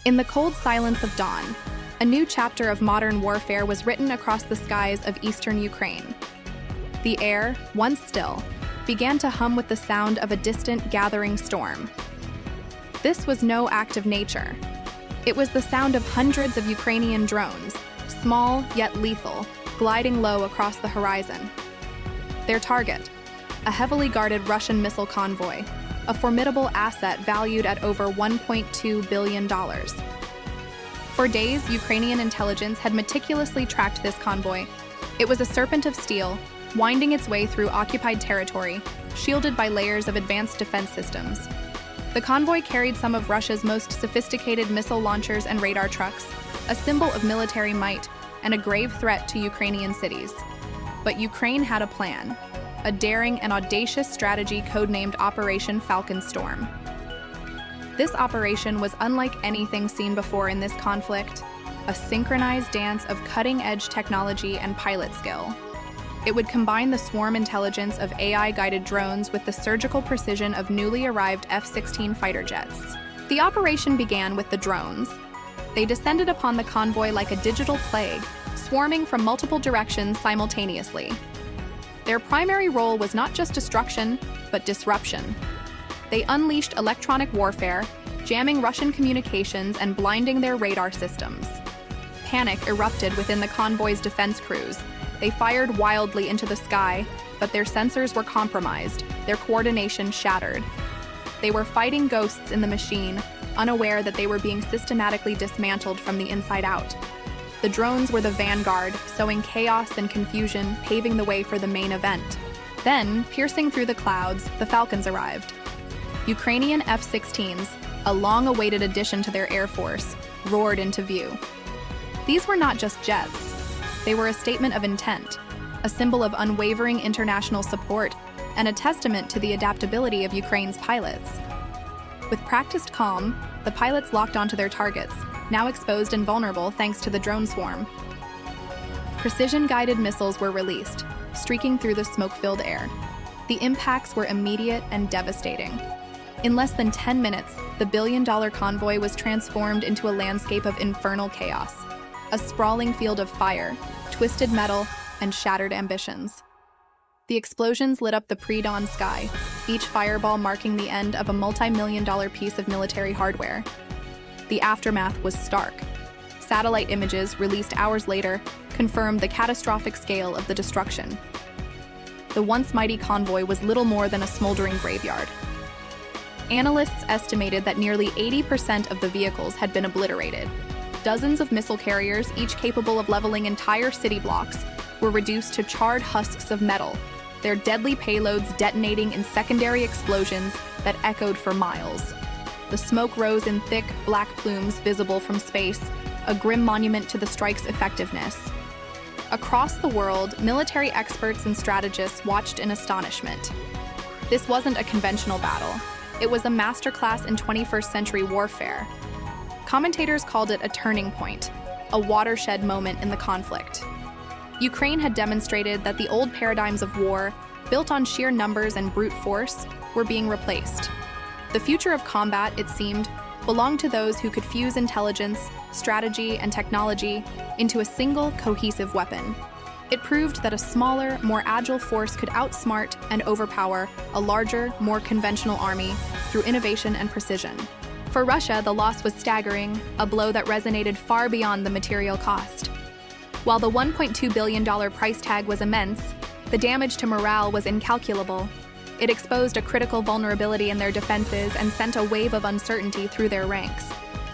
In the cold silence of dawn, a new chapter of modern warfare was written across the skies of eastern Ukraine. The air, once still, began to hum with the sound of a distant gathering storm. This was no act of nature. It was the sound of hundreds of Ukrainian drones, small yet lethal, gliding low across the horizon. Their target, a heavily guarded Russian missile convoy, a formidable asset valued at over $1.2 billion. For days, Ukrainian intelligence had meticulously tracked this convoy. It was a serpent of steel, winding its way through occupied territory, shielded by layers of advanced defense systems. The convoy carried some of Russia's most sophisticated missile launchers and radar trucks, a symbol of military might and a grave threat to Ukrainian cities. But Ukraine had a plan, a daring and audacious strategy codenamed Operation Falcon Storm. This operation was unlike anything seen before in this conflict, a synchronized dance of cutting-edge technology and pilot skill. It would combine the swarm intelligence of AI-guided drones with the surgical precision of newly arrived F-16 fighter jets. The operation began with the drones. They descended upon the convoy like a digital plague, swarming from multiple directions simultaneously. Their primary role was not just destruction, but disruption. They unleashed electronic warfare, jamming Russian communications and blinding their radar systems. Panic erupted within the convoy's defense crews. They fired wildly into the sky, but their sensors were compromised, their coordination shattered. They were fighting ghosts in the machine, unaware that they were being systematically dismantled from the inside out. The drones were the vanguard, sowing chaos and confusion, paving the way for the main event. Then, piercing through the clouds, the Falcons arrived. Ukrainian F-16s, a long-awaited addition to their air force, roared into view. These were not just jets. They were a statement of intent, a symbol of unwavering international support, and a testament to the adaptability of Ukraine's pilots. With practiced calm, the pilots locked onto their targets, now exposed and vulnerable thanks to the drone swarm. Precision-guided missiles were released, streaking through the smoke-filled air. The impacts were immediate and devastating. In less than 10 minutes, the billion-dollar convoy was transformed into a landscape of infernal chaos, a sprawling field of fire, twisted metal, and shattered ambitions. The explosions lit up the pre-dawn sky, each fireball marking the end of a multi-million-dollar piece of military hardware. The aftermath was stark. Satellite images, released hours later, confirmed the catastrophic scale of the destruction. The once mighty convoy was little more than a smoldering graveyard. Analysts estimated that nearly 80% of the vehicles had been obliterated. Dozens of missile carriers, each capable of leveling entire city blocks, were reduced to charred husks of metal, their deadly payloads detonating in secondary explosions that echoed for miles. The smoke rose in thick, black plumes visible from space, a grim monument to the strike's effectiveness. Across the world, military experts and strategists watched in astonishment. This wasn't a conventional battle. It was a masterclass in 21st century warfare. Commentators called it a turning point, a watershed moment in the conflict. Ukraine had demonstrated that the old paradigms of war, built on sheer numbers and brute force, were being replaced. The future of combat, it seemed, belonged to those who could fuse intelligence, strategy, and technology into a single, cohesive weapon. It proved that a smaller, more agile force could outsmart and overpower a larger, more conventional army through innovation and precision. For Russia, the loss was staggering, a blow that resonated far beyond the material cost. While the $1.2 billion price tag was immense, the damage to morale was incalculable. It exposed a critical vulnerability in their defenses and sent a wave of uncertainty through their ranks.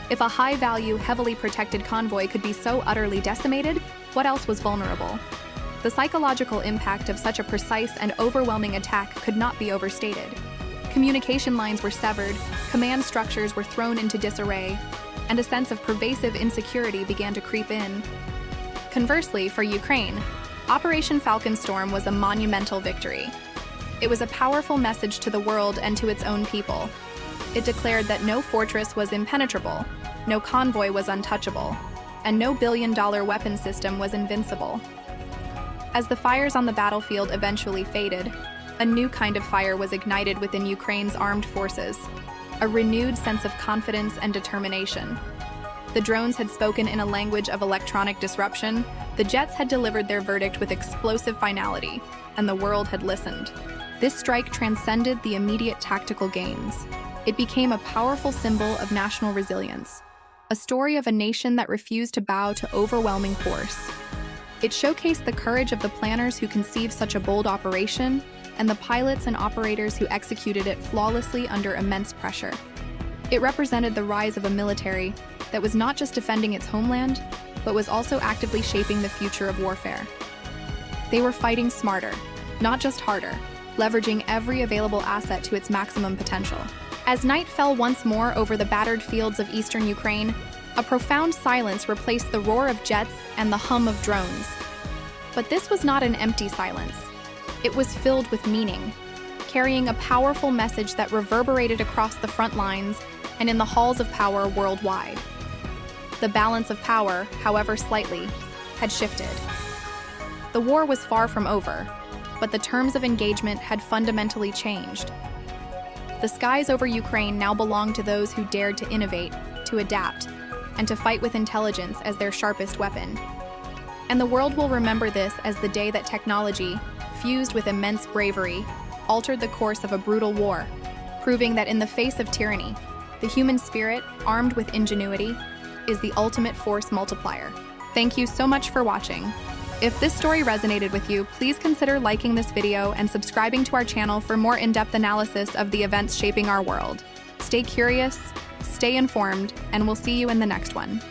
If a high-value, heavily protected convoy could be so utterly decimated, what else was vulnerable? The psychological impact of such a precise and overwhelming attack could not be overstated. Communication lines were severed, command structures were thrown into disarray, and a sense of pervasive insecurity began to creep in. Conversely, for Ukraine, Operation Falcon Storm was a monumental victory. It was a powerful message to the world and to its own people. It declared that no fortress was impenetrable, no convoy was untouchable, and no billion-dollar weapon system was invincible. As the fires on the battlefield eventually faded, a new kind of fire was ignited within Ukraine's armed forces, a renewed sense of confidence and determination. The drones had spoken in a language of electronic disruption, the jets had delivered their verdict with explosive finality, and the world had listened. This strike transcended the immediate tactical gains. It became a powerful symbol of national resilience, a story of a nation that refused to bow to overwhelming force. It showcased the courage of the planners who conceived such a bold operation and the pilots and operators who executed it flawlessly under immense pressure. It represented the rise of a military that was not just defending its homeland, but was also actively shaping the future of warfare. They were fighting smarter, not just harder, leveraging every available asset to its maximum potential. As night fell once more over the battered fields of eastern Ukraine, a profound silence replaced the roar of jets and the hum of drones. But this was not an empty silence. It was filled with meaning, carrying a powerful message that reverberated across the front lines and in the halls of power worldwide. The balance of power, however slightly, had shifted. The war was far from over, but the terms of engagement had fundamentally changed. The skies over Ukraine now belonged to those who dared to innovate, to adapt, and to fight with intelligence as their sharpest weapon. And the world will remember this as the day that technology, fused with immense bravery, altered the course of a brutal war, proving that in the face of tyranny, the human spirit, armed with ingenuity, is the ultimate force multiplier. Thank you so much for watching. If this story resonated with you, please consider liking this video and subscribing to our channel for more in-depth analysis of the events shaping our world. Stay curious, stay informed, and we'll see you in the next one.